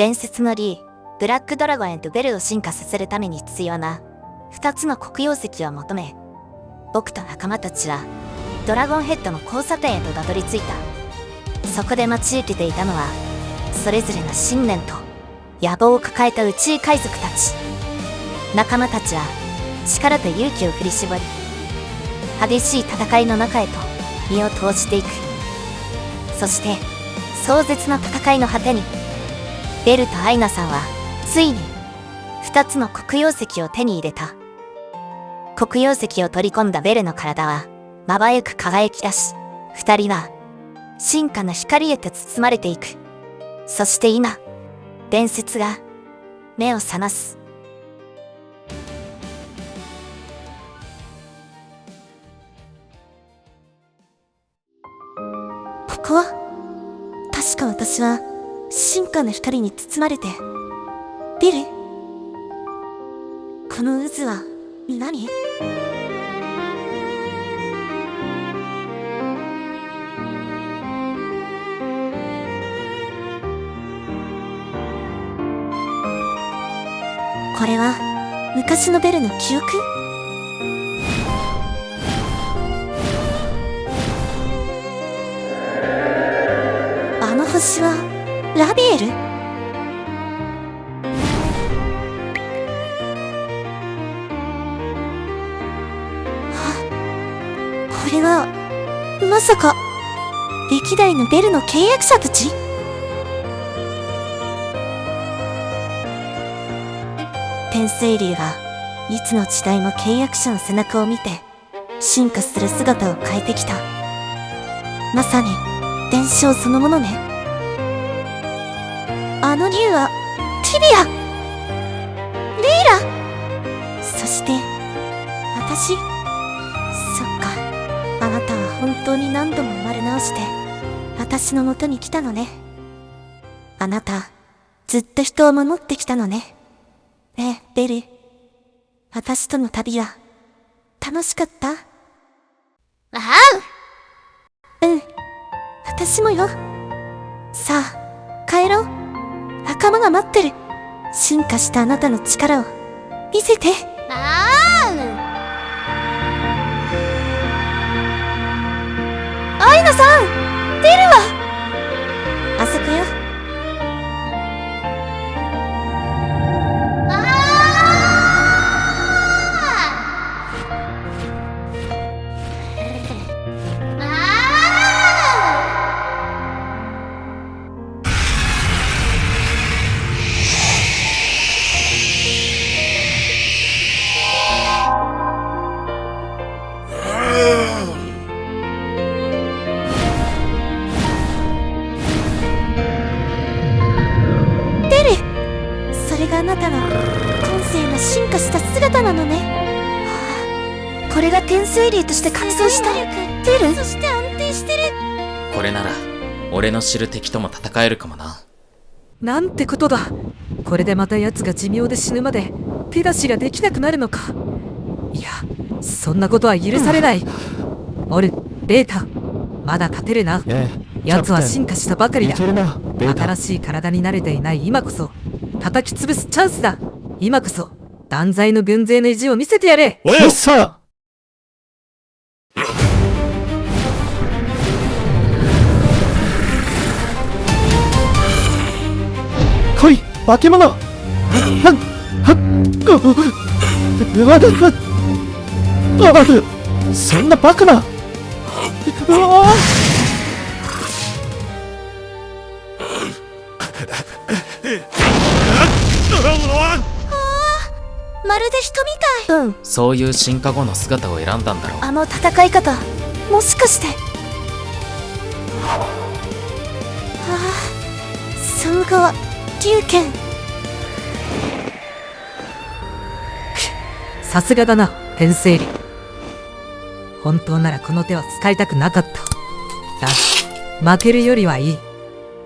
伝説のリー、ブラックドラゴンへとベルを進化させるために必要な2つの黒曜石を求め、僕と仲間たちはドラゴンヘッドの交差点へとたどり着いた。そこで待ち受けていたのは、それぞれの信念と野望を抱えた宇宙海賊たち。仲間たちは力と勇気を振り絞り、激しい戦いの中へと身を投じていく。そして壮絶な戦いの果てに、ベルとアイナさんはついに2つの黒曜石を手に入れた。黒曜石を取り込んだベルの体はまばゆく輝き出し、2人は進化の光へと包まれていく。そして今、伝説が目を覚ます。ここは確か私は進化の光に包まれて、ベル、この渦は何？これは昔のベルの記憶？あの星はラビエル？これはまさか歴代のベルの契約者たち？天水竜がいつの時代も契約者の背中を見て進化する姿を変えてきた。まさに伝承そのものね。あの竜はティビア、レイラ、そして私。そっか、あなたは本当に何度も生まれ直して私の元に来たのね。あなたずっと人を守ってきたのね。ねえベル、私との旅は楽しかった？うん、私もよ。さあ帰ろう。仲間が待ってる。進化したあなたの力を見せて。アイナさん、出るわ。あそこよ。あなたの今世の進化した姿なのね。これが天水竜として活動したベル？そして安定してる。これなら俺の知る敵とも戦えるかもな。なんてことだ。これでまた奴が寿命で死ぬまで手出しができなくなるのか。いや、そんなことは許されない。オル、ベータ、まだ勝てるな。奴は進化したばかりだ。新しい体に慣れていない今こそ叩き潰すチャンスだ。今こそ断罪の軍勢の意地を見せてやれ。およっさ。来い化け物。そんなバカな。まるで人みたい。そういう進化後の姿を選んだんだろう。あの戦い方、もしかして。寒川龍拳。さすがだな、天聖竜。本当ならこの手は使いたくなかった。だが負けるよりはいい。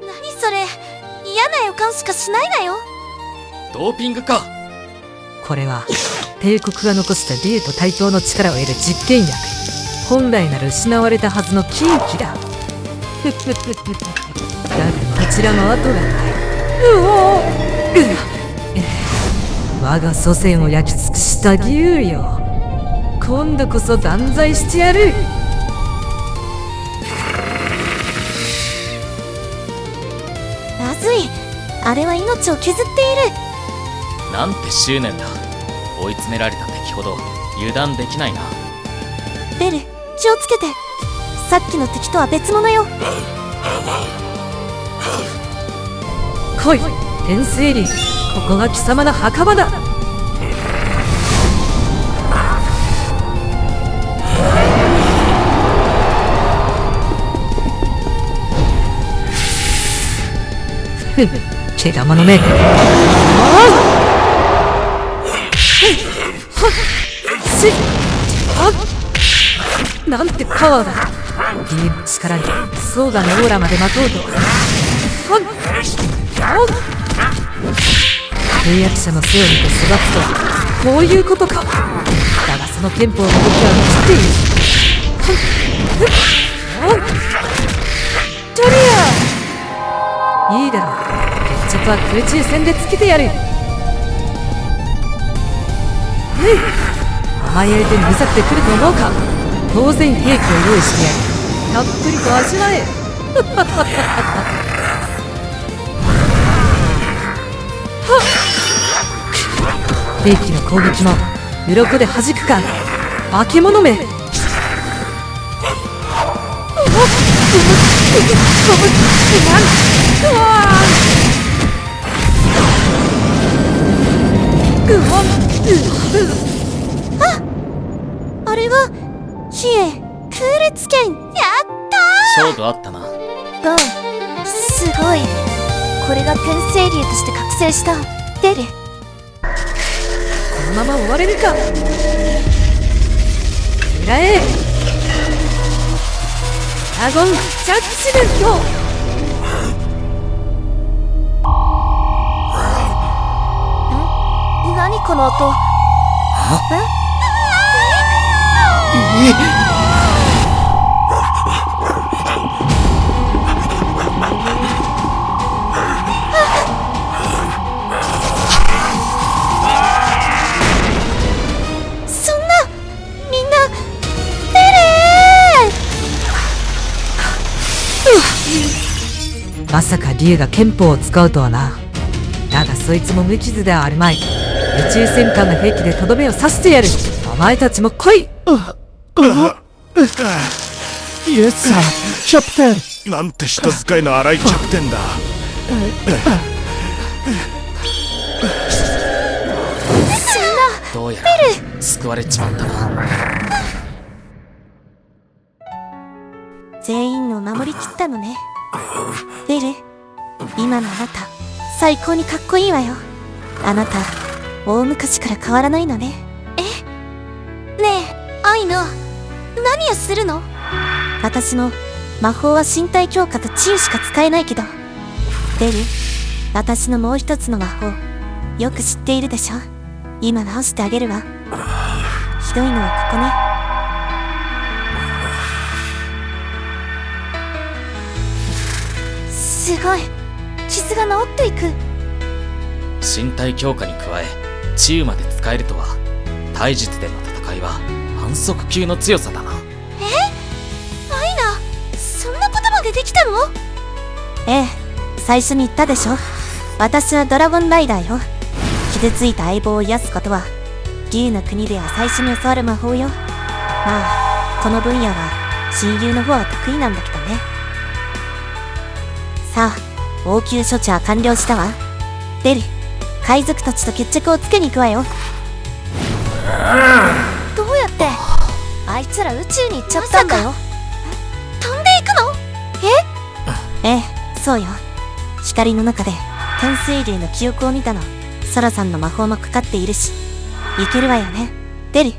何それ、嫌な予感しかしないなよ。ドーピングか。これは帝国が残した竜と対等の力を得る実験薬。本来なら失われたはずの禁忌だ。だがこちらも後がない。我が祖先を焼き尽くした竜よ、今度こそ断罪してやる。まずい、あれは命を削っている。なんて執念だ。追い詰められた敵ほど油断できないな。ベル、気をつけて。さっきの敵とは別物よ。来い天聖竜、ここが貴様の墓場だ。ふん、毛玉の目。なんてパワーだ。竜の力にソーダのオーラまでまとうとはっ、契約者の背を見て育つとはこういうことか。だがその憲法の動きは見切っている。トリア、いいだろう、決着は空中戦でつけてやる。甘え相手にうざくてくると思うか。当然兵器を用意してやる。たっぷりと味わえ。兵器の攻撃も鱗で弾くか。化け物め。あれは比叡空裂剣。やった勝負あったな。ー。ゴン、すごい。これが天聖竜として覚醒したベル。このまま終われるか。くらえドラゴンジャッジメント。何この音。そんな、みんなベレー。まさか竜が憲法を使うとはな。だがそいつも無傷ではあるまい。宇宙戦艦の兵器でとどめを刺してやる。お前たちも来い。イエスさん、キャプテン。なんて人使いの荒いキャプテンだ。どうやら救われちまったな。全員を守りきったのね。ベル、今のあなた最高にかっこいいわよ。あなた大昔から変わらないのね。ねえ、愛の何をするの？私の魔法は身体強化と治癒しか使えないけど、ベル、私のもう一つの魔法よく知っているでしょ。今直してあげるわ。ひどいのはここね。すごい、傷が治っていく。身体強化に加え治癒まで使えるとは、体術での戦いは反則級の強さだな。アイナ、そんなことまでできたの？ええ、最初に言ったでしょ。私はドラゴンライダーよ。傷ついた相棒を癒すことは竜の国では最初に教わる魔法よ。まあこの分野は親友の方は得意なんだけどね。さあ、応急処置は完了したわ。ベル、海賊たちと決着をつけに行くわよ。どうやって？あいつら宇宙に行っちゃったんだよ。飛んでいくの？ええ、そうよ。光の中で天聖竜の記憶を見たの。ソラさんの魔法もかかっているし、いけるわよね、ベル。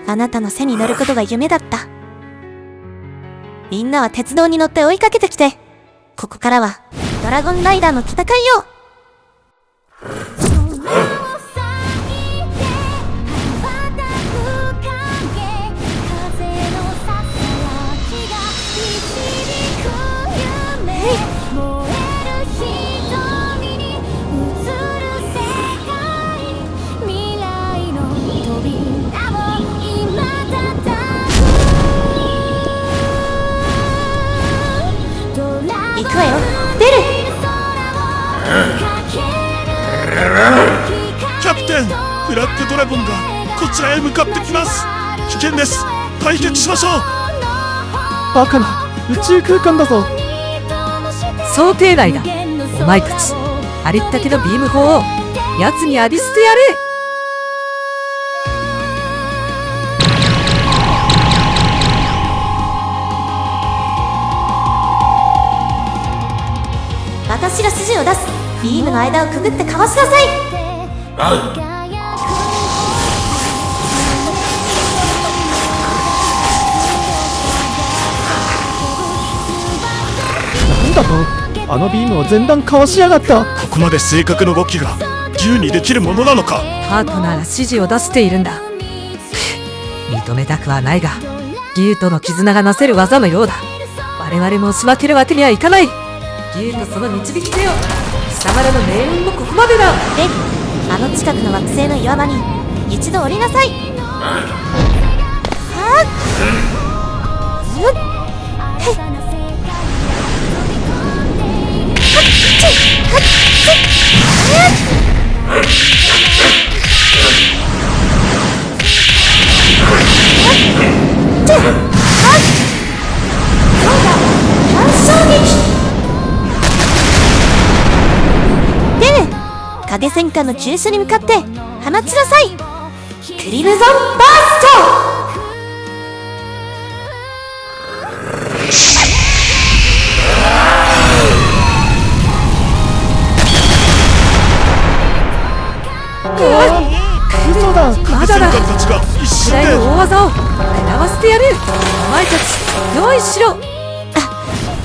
あなたの背に乗ることが夢だった。みんなは鉄道に乗って追いかけてきて。ここからはドラゴンライダーの戦いよ。風のささやきがドラゴンがこちらへ向かってきます。危険です。退却しましょう。バカな宇宙空間だぞ。想定内だ。お前たちありったけのビーム砲を奴に浴びせてやれ。私が指示を出す。ビームの間をくぐってかわしなさい。なんだと、あのビームを前段かわしやがった。ここまで正確な動きが自由にできるものなのか。パートナーが指示を出しているんだ。認めたくはないが竜との絆がなせる技のようだ。我々も押し負けるわけにはいかない。竜とその導き手よ、貴様らの命運もここまでだ。レン、あの近くの惑星の岩場に一度降りなさい。影戦艦の急所に向かって放ちなさい。クリムゾンバース嘘だ。まだだ。戦艦たちが一瞬時代で。の大技を食らわせてやる。お前たち用意しろ。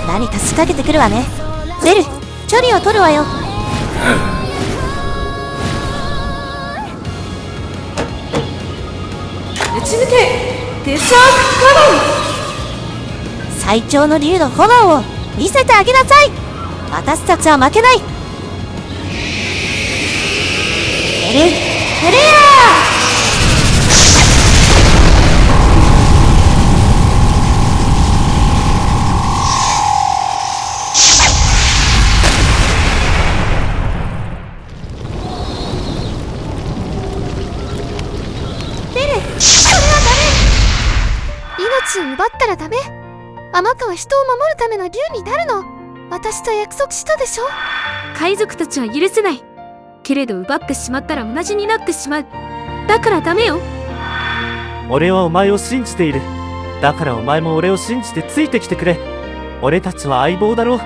何か仕掛けてくるわね。ベル、距離を取るわよ。打ち抜けデシャークカノン。最強の竜の炎を見せてあげなさい。私たちは負けない。ベル、フレア。命を奪ったらダメ。天川は人を守るための竜になるの。私と約束したでしょ。海賊たちは許せない。けれど奪ってしまったら同じになってしまう。だからダメよ。俺はお前を信じている。だからお前も俺を信じてついてきてくれ。俺たちは相棒だろう。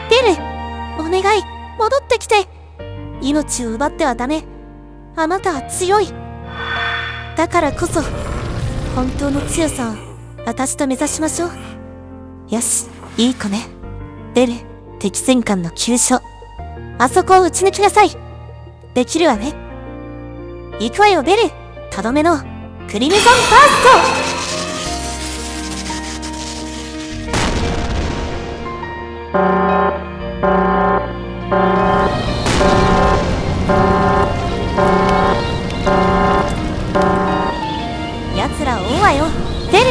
ベル、お願い、戻ってきて。命を奪ってはダメ。あなたは強い。だからこそ本当の強さを私と目指しましょう。よし、いい子ね。ベル、敵戦艦の急所、あそこを撃ち抜きなさい。できるわね。行くわよベル。とどめのクリムゾンバースト。奴らを追うわよベル。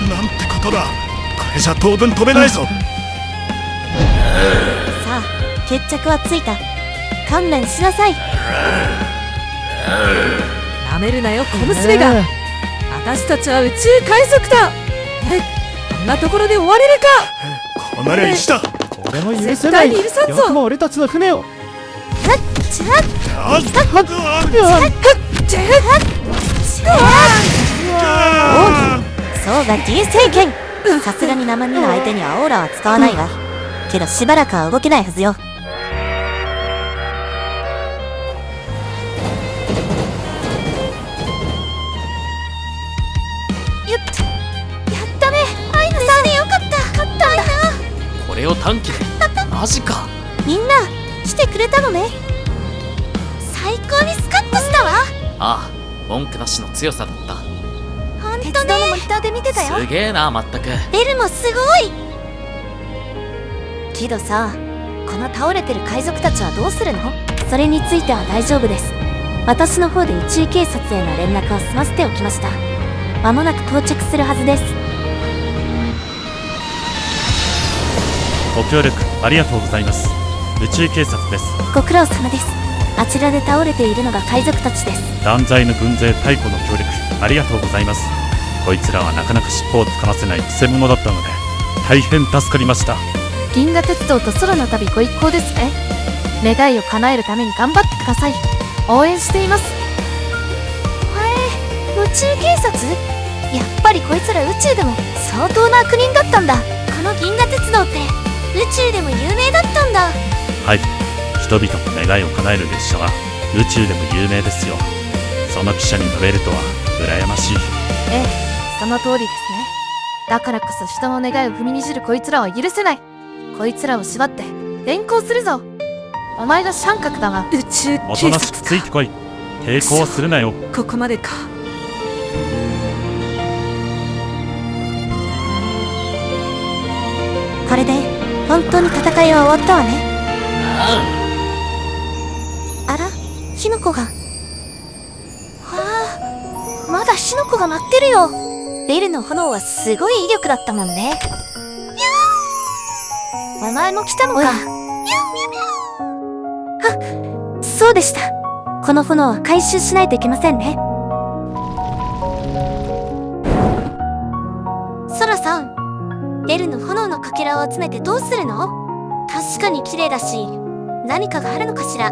なんてことだ。これじゃ当分飛べないぞ。さあ、決着はついた。観念しなさい。なめるなよ小娘が。私たちは宇宙海賊だ。こんなところで終われるか。こうなりゃ石だ。俺も許せ絶対ない。に許さんぞ。よくも俺たちの船を。あっそうが流星剣。さすがに生身の相手にはオーラは使わないわ。けどしばらくは動けないはずよ。やったねアイヌさん。でよかった。勝ったんだ。これを短期でマジか。みんな来てくれたのね。最高にスカッとしたわ。ああ、文句なしの強さだった。ほんとね。鉄道のモニターで見てたよ。すげえな、まったく。ベルもすごい。けどさ、この倒れてる海賊たちはどうするの？それについては大丈夫です。私の方で宇宙警察への連絡を済ませておきました。間もなく到着するはずです。ご協力ありがとうございます。宇宙警察です。ご苦労様です。あちらで倒れているのが海賊たちです。断罪の軍勢太古の協力ありがとうございます。こいつらはなかなか尻尾をつかませない偽物だったので大変助かりました。銀河鉄道と空の旅ご一行ですね。願いを叶えるために頑張ってください。応援しています。宇宙警察？やっぱりこいつら宇宙でも相当な悪人だったんだ。この銀河鉄道って宇宙でも有名だったんだ。はい、人々の願いを叶える列車は宇宙でも有名ですよ。その汽車に乗れるとは羨ましい。ええ、その通りですね。だからこそ人の願いを踏みにじるこいつらは許せない。こいつらを縛って連行するぞ。お前が三角だな。宇宙お警となしくつい察てこい。抵抗するなよ。か。ここまでか。これで本当に戦いは終わったわね。あら、火の粉が。わあ、まだ火の粉が舞ってるよ。ベルの炎はすごい威力だったもんね。お前も来たのか。あ、そうでした。この炎は回収しないといけませんね。ソラさん、ベルの炎のかけらを集めてどうするの？確かに綺麗だし、何かがあるのかしら。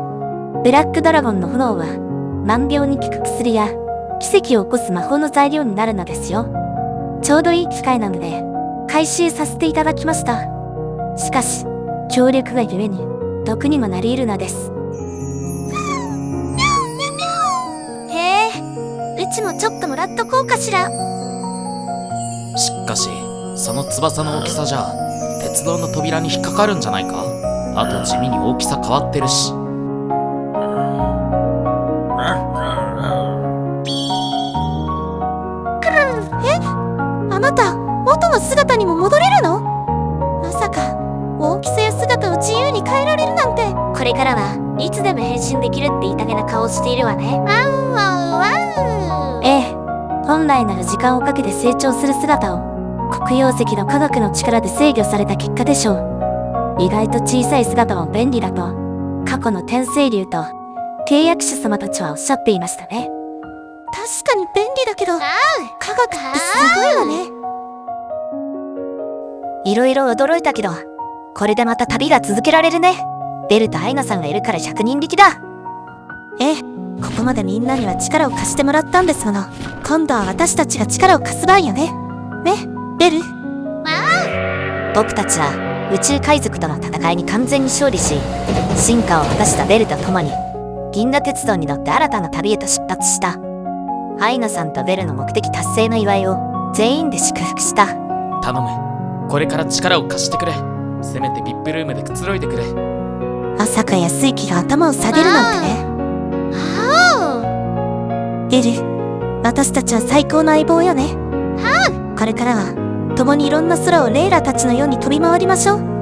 ブラックドラゴンの炎は万病に効く薬や奇跡を起こす魔法の材料になるのですよ。ちょうどいい機会なので回収させていただきました。しかし強力がゆえに毒にもなり得るのです。へえ、うちもちょっともらっとこうかしら。しかしその翼の大きさじゃ鉄道の扉に引っかかるんじゃないか。あと地味に大きさ変わってるし。あなた、元の姿にも戻れるの？まさか大きさや姿を自由に変えられるなんて。これからはいつでも変身できるって言いたげな顔をしているわね。ええ、本来なら時間をかけて成長する姿を黒曜石の科学の力で制御された結果でしょう。意外と小さい姿も便利だと過去の天星竜と契約者様たちはおっしゃっていましたね。確かに便利だけど、科学ってすごいわね。いろいろ驚いたけど、これでまた旅が続けられるね。ベルとアイナさんがいるから100人力だ。ええ、ここまでみんなには力を貸してもらったんですもの。今度は私たちが力を貸す番よね。ね、ベル。僕たちは宇宙海賊との戦いに完全に勝利し、進化を果たしたベルと共に銀河鉄道に乗って新たな旅へと出発した。アイナさんとベルの目的達成の祝いを全員で祝福した。頼む、これから力を貸してくれ。せめて VIP ルームでくつろいでくれ。まさか安行が頭を下げるなんてね。ベル、私たちは最高の相棒よね。これからは共にいろんな空をレイラたちのように飛び回りましょう。